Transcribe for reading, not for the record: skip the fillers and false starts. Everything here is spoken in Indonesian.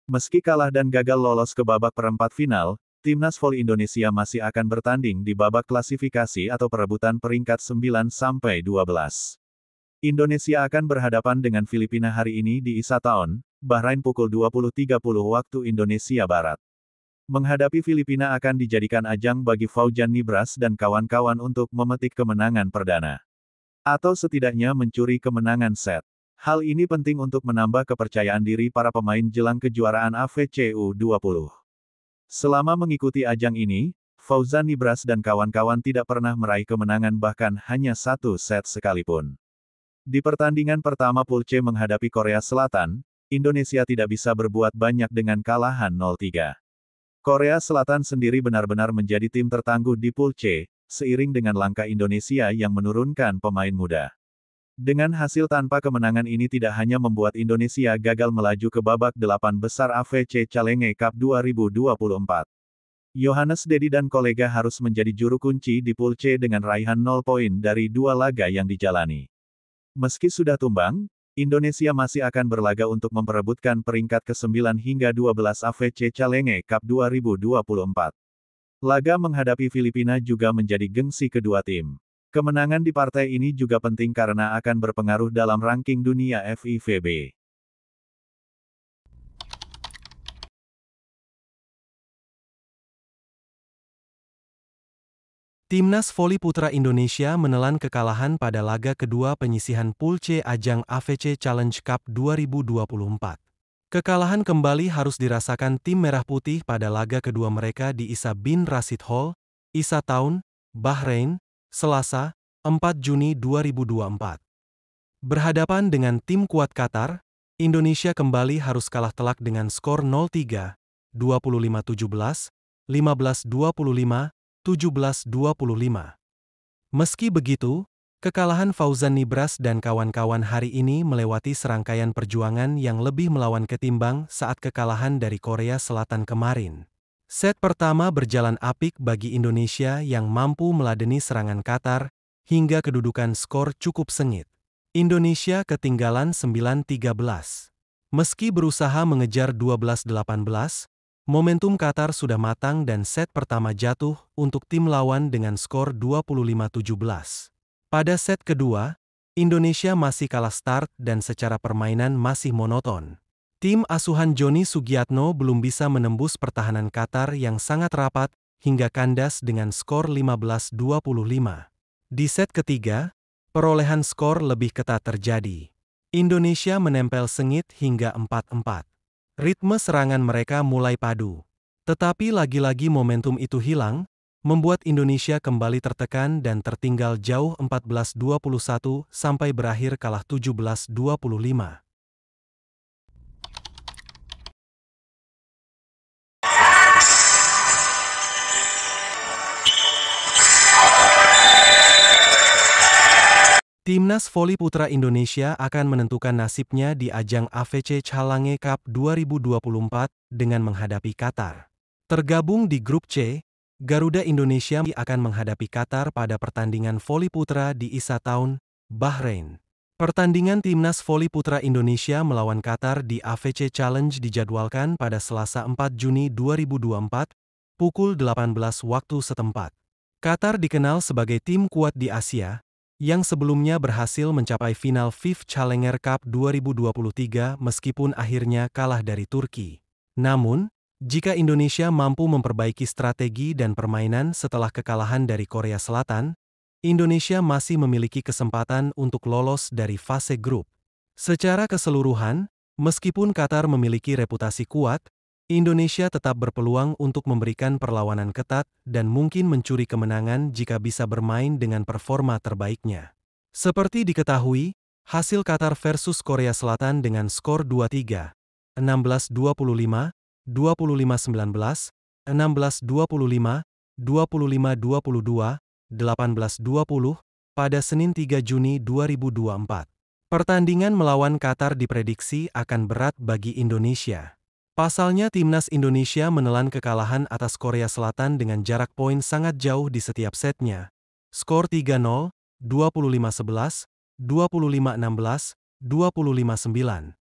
Meski kalah dan gagal lolos ke babak perempat final, Timnas Voli Indonesia masih akan bertanding di babak klasifikasi atau perebutan peringkat 9-12. Indonesia akan berhadapan dengan Filipina hari ini di Isa Town, Bahrain pukul 20.30 waktu Indonesia Barat. Menghadapi Filipina akan dijadikan ajang bagi Fauzan Nibras dan kawan-kawan untuk memetik kemenangan perdana. Atau setidaknya mencuri kemenangan set. Hal ini penting untuk menambah kepercayaan diri para pemain jelang kejuaraan AFC U20. Selama mengikuti ajang ini, Fauzan Nibras dan kawan-kawan tidak pernah meraih kemenangan bahkan hanya satu set sekalipun. Di pertandingan pertama Pool C menghadapi Korea Selatan, Indonesia tidak bisa berbuat banyak dengan kalahan 0-3. Korea Selatan sendiri benar-benar menjadi tim tertangguh di Pool C, seiring dengan langkah Indonesia yang menurunkan pemain muda. Dengan hasil tanpa kemenangan ini tidak hanya membuat Indonesia gagal melaju ke babak 8 besar AFC Challenge Cup 2024. Yohannes Dedi dan kolega harus menjadi juru kunci di Pool C dengan raihan 0 poin dari 2 laga yang dijalani. Meski sudah tumbang, Indonesia masih akan berlaga untuk memperebutkan peringkat ke-9 hingga 12 AFC Challenge Cup 2024. Laga menghadapi Filipina juga menjadi gengsi kedua tim. Kemenangan di partai ini juga penting karena akan berpengaruh dalam ranking dunia FIVB. Timnas Voli Putra Indonesia menelan kekalahan pada laga kedua penyisihan Pool C ajang AFC Challenge Cup 2024. Kekalahan kembali harus dirasakan tim Merah Putih pada laga kedua mereka di Isa bin Rashid Hall, Isa Town, Bahrain, Selasa, 4 Juni 2024. Berhadapan dengan tim kuat Qatar, Indonesia kembali harus kalah telak dengan skor 0-3, 25-17, 15-25, 17-25. Meski begitu, kekalahan Fauzan Nibras dan kawan-kawan hari ini melewati serangkaian perjuangan yang lebih melawan ketimbang saat kekalahan dari Korea Selatan kemarin. Set pertama berjalan apik bagi Indonesia yang mampu meladeni serangan Qatar, hingga kedudukan skor cukup sengit. Indonesia ketinggalan 9-13. Meski berusaha mengejar 12-18, momentum Qatar sudah matang dan set pertama jatuh untuk tim lawan dengan skor 25-17. Pada set kedua, Indonesia masih kalah start dan secara permainan masih monoton. Tim asuhan Joni Sugiatno belum bisa menembus pertahanan Qatar yang sangat rapat, hingga kandas dengan skor 15-25. Di set ketiga, perolehan skor lebih ketat terjadi. Indonesia menempel sengit hingga 4-4. Ritme serangan mereka mulai padu. Tetapi lagi-lagi momentum itu hilang, membuat Indonesia kembali tertekan dan tertinggal jauh 14-21 sampai berakhir kalah 17-25. Timnas Voli Putra Indonesia akan menentukan nasibnya di ajang AFC Challenge Cup 2024 dengan menghadapi Qatar. Tergabung di grup C, Garuda Indonesia akan menghadapi Qatar pada pertandingan voli putra di Isa Town, Bahrain. Pertandingan Timnas Voli Putra Indonesia melawan Qatar di AFC Challenge dijadwalkan pada Selasa 4 Juni 2024, pukul 18 waktu setempat. Qatar dikenal sebagai tim kuat di Asia, yang sebelumnya berhasil mencapai final FIF Challenger Cup 2023 meskipun akhirnya kalah dari Turki. Namun, jika Indonesia mampu memperbaiki strategi dan permainan setelah kekalahan dari Korea Selatan, Indonesia masih memiliki kesempatan untuk lolos dari fase grup. Secara keseluruhan, meskipun Qatar memiliki reputasi kuat, Indonesia tetap berpeluang untuk memberikan perlawanan ketat dan mungkin mencuri kemenangan jika bisa bermain dengan performa terbaiknya. Seperti diketahui, hasil Qatar versus Korea Selatan dengan skor 2-3, 16-25, 25-19, 16-25, 25-22, 18-20, pada Senin 3 Juni 2024. Pertandingan melawan Qatar diprediksi akan berat bagi Indonesia. Pasalnya Timnas Indonesia menelan kekalahan atas Korea Selatan dengan jarak poin sangat jauh di setiap setnya. Skor 3-0, 25-11, 25-16, 25-9.